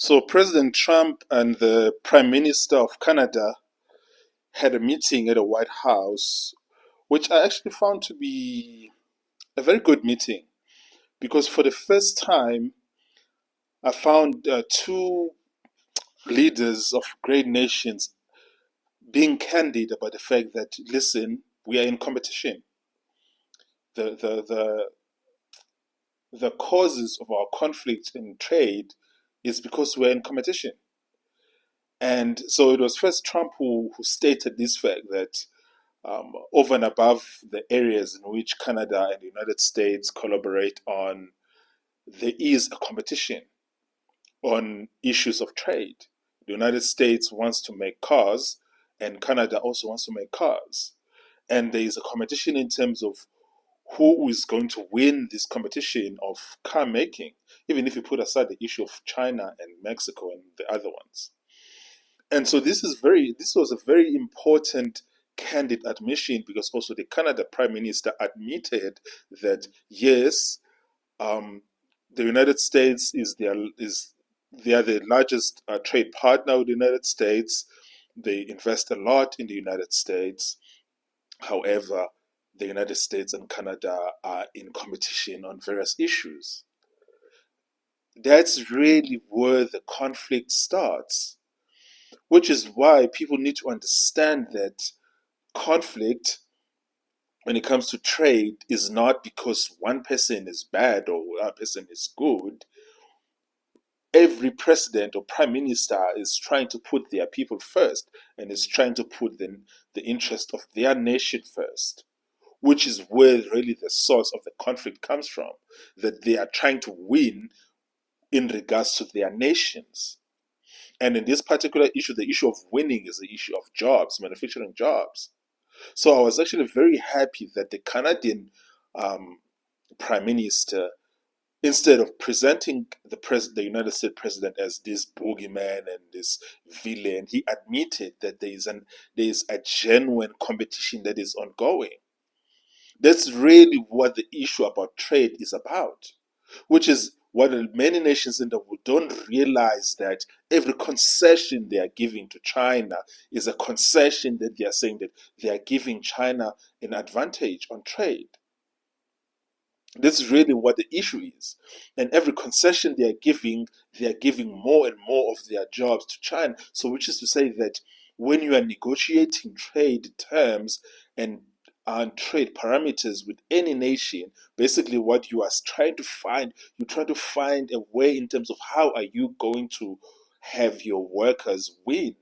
So President Trump and the Prime Minister of Canada had a meeting at the White House, which I actually found to be a very good meeting because for the first time I found two leaders of great nations being candid about the fact that, listen, we are in competition. The, the, the, the causes of our conflict in trade is because we're in competition. And so it was first Trump who stated this fact that over and above the areas in which Canada and the United States collaborate on, there is a competition on issues of trade. The United States wants to make cars, and Canada also wants to make cars. And there is a competition in terms of who is going to win this competition of car making, even if you put aside the issue of China and Mexico and the other ones. And so this was a very important candid admission because also the Canada Prime Minister admitted that yes, um, the United States is they are the largest trade partner with the United States. They invest a lot in the United States. However, the United States and Canada are in competition on various issues. That's really where the conflict starts, which is why people need to understand that conflict, when it comes to trade, is not because one person is bad or one person is good. Every president or prime minister is trying to put their people first and is trying to put the interest of their nation first, which is where really the source of the conflict comes from, that they are trying to win in regards to their nations. And in this particular issue, the issue of winning is the issue of jobs, manufacturing jobs. So I was actually very happy that the Canadian um, Prime Minister, instead of presenting the United States President as this boogeyman and this villain, he admitted that there is a genuine competition that is ongoing. That's really what the issue about trade is about, which is what many nations in the world don't realize, that every concession they are giving to China is a concession that they are saying that they are giving China an advantage on trade. This is really what the issue is. And every concession they are giving more and more of their jobs to China. So, which is to say that when you are negotiating trade terms and trade parameters with any nation, basically what you are trying to find, you try to find a way in terms of how are you going to have your workers win.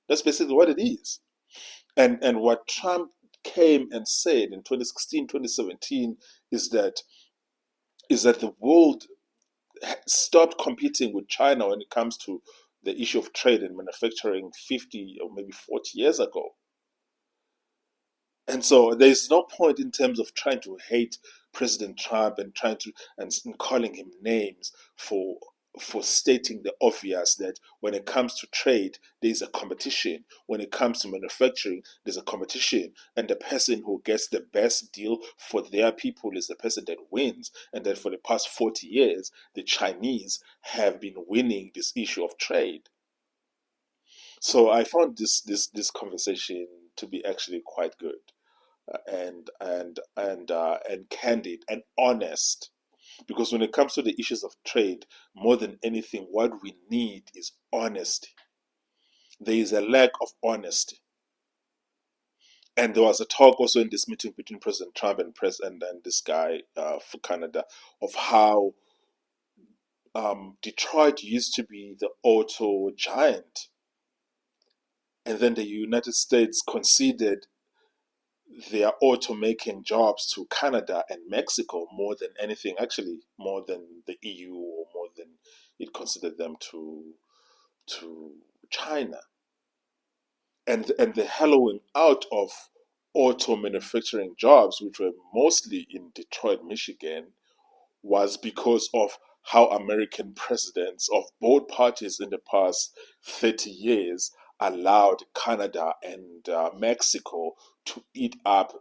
That's basically what it is. And what Trump came and said in 2016, 2017 is that the world stopped competing with China when it comes to the issue of trade and manufacturing 50 or maybe 40 years ago. And so there's no point in terms of trying to hate President Trump and trying to and calling him names for stating the obvious, that when it comes to trade, there's a competition. When it comes to manufacturing, there's a competition. And the person who gets the best deal for their people is the person that wins. And that for the past 40 years, the Chinese have been winning this issue of trade. So I found this conversation to be actually quite good, and candid and honest. Because when it comes to the issues of trade, more than anything, what we need is honesty. There is a lack of honesty. And there was a talk also in this meeting between President Trump and this guy for Canada, of how Detroit used to be the auto giant, and then the United States conceded their automaking jobs to Canada and Mexico more than anything, actually more than the EU, or more than it considered them to China. And the hollowing out of auto manufacturing jobs, which were mostly in Detroit, Michigan, was because of how American presidents of both parties in the past 30 years allowed Canada and Mexico to eat up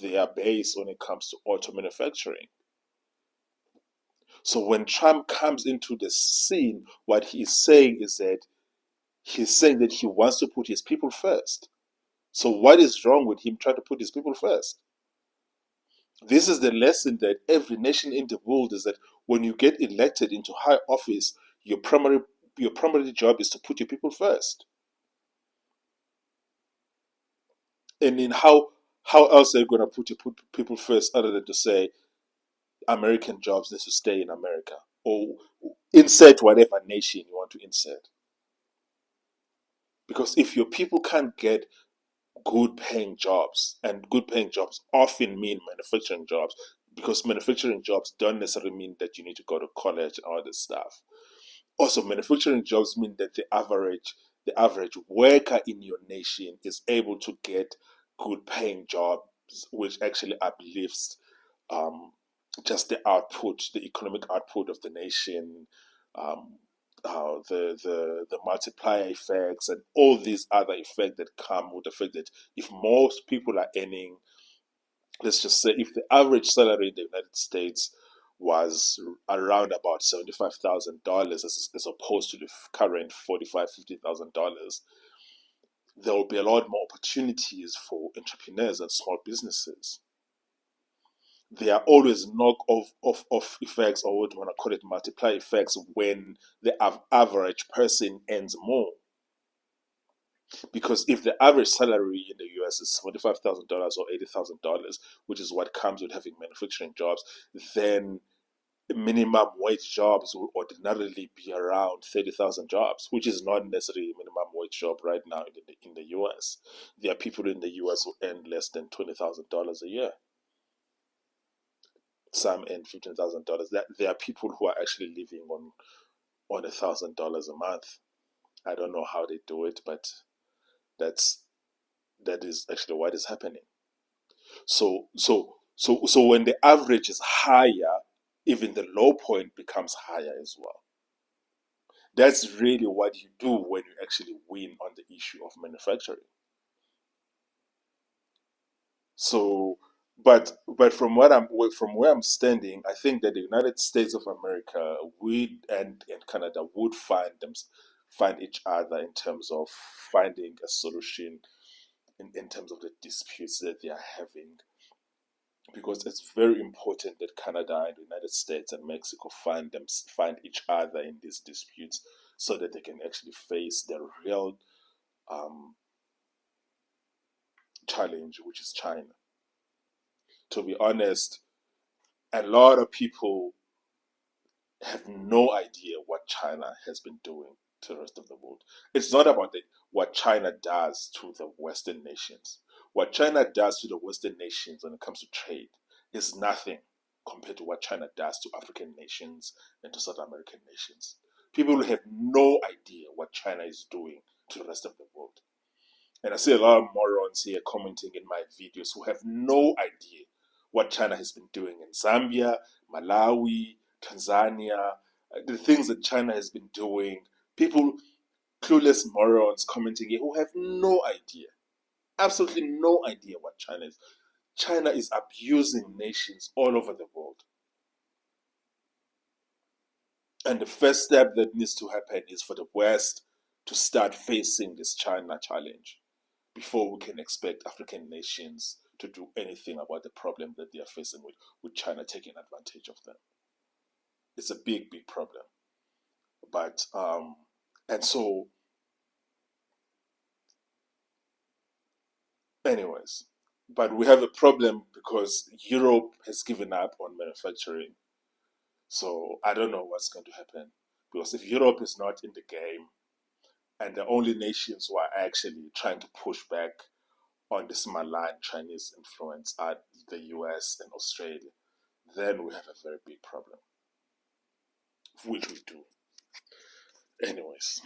their base when it comes to auto manufacturing. So when Trump comes into the scene, what he's saying is that he's saying that he wants to put his people first. So what is wrong with him trying to put his people first? This is the lesson that every nation in the world is that when you get elected into high office, your primary job is to put your people first. And in how else are you going to put your people first other than to say American jobs need to stay in America or insert whatever nation you want to insert? Because if your people can't get good paying jobs, and good paying jobs often mean manufacturing jobs, because manufacturing jobs don't necessarily mean that you need to go to college and all this stuff. Also, manufacturing jobs mean that the average worker in your nation is able to get good paying jobs, which actually uplifts um, just the output, the economic output of the nation, um, the multiplier effects, and all these other effects that come with the fact that if most people are earning, let's just say, if the average salary in the United States was around about $75,000 as opposed to the current $45,000, $50,000, there will be a lot more opportunities for entrepreneurs and small businesses. There are always knock off effects, or what you want to call it, multiply effects, when the average person earns more. Because if the average salary in the US is $25,000 or $80,000, which is what comes with having manufacturing jobs, then minimum wage jobs will ordinarily be around 30,000 jobs, which is not necessarily a minimum wage job right now in the US. There are people in the US who earn less than $20,000 a year. Some earn $15,000. There are people who are actually living on $1,000 a month. I don't know how they do it, but that's that is actually what is happening. So when the average is higher, even the low point becomes higher as well. That's really what you do when you actually win on the issue of manufacturing. So, but from where I'm standing, I think that the United States of America and Canada would find each other in terms of finding a solution in terms of the disputes that they are having, because it's very important that Canada and the United States and Mexico find each other in these disputes so that they can actually face the real um, challenge, which is China. To be honest, a lot of people have no idea what China has been doing to the rest of the world. It's not about what China does to the Western nations. What China does to the Western nations when it comes to trade is nothing compared to what China does to African nations and to South American nations. People have no idea what China is doing to the rest of the world. And I see a lot of morons here commenting in my videos who have no idea what China has been doing in Zambia, Malawi, Tanzania, the things that China has been doing. People, clueless morons commenting here who have no idea, absolutely no idea what China is. China is abusing nations all over the world. And the first step that needs to happen is for the West to start facing this China challenge before we can expect African nations to do anything about the problem that they are facing with China taking advantage of them. It's a big, big problem. But and so anyways, but we have a problem because Europe has given up on manufacturing. So I don't know what's going to happen, because if Europe is not in the game and the only nations who are actually trying to push back on this malign Chinese influence are the US and Australia, then we have a very big problem, which we do. Anyways.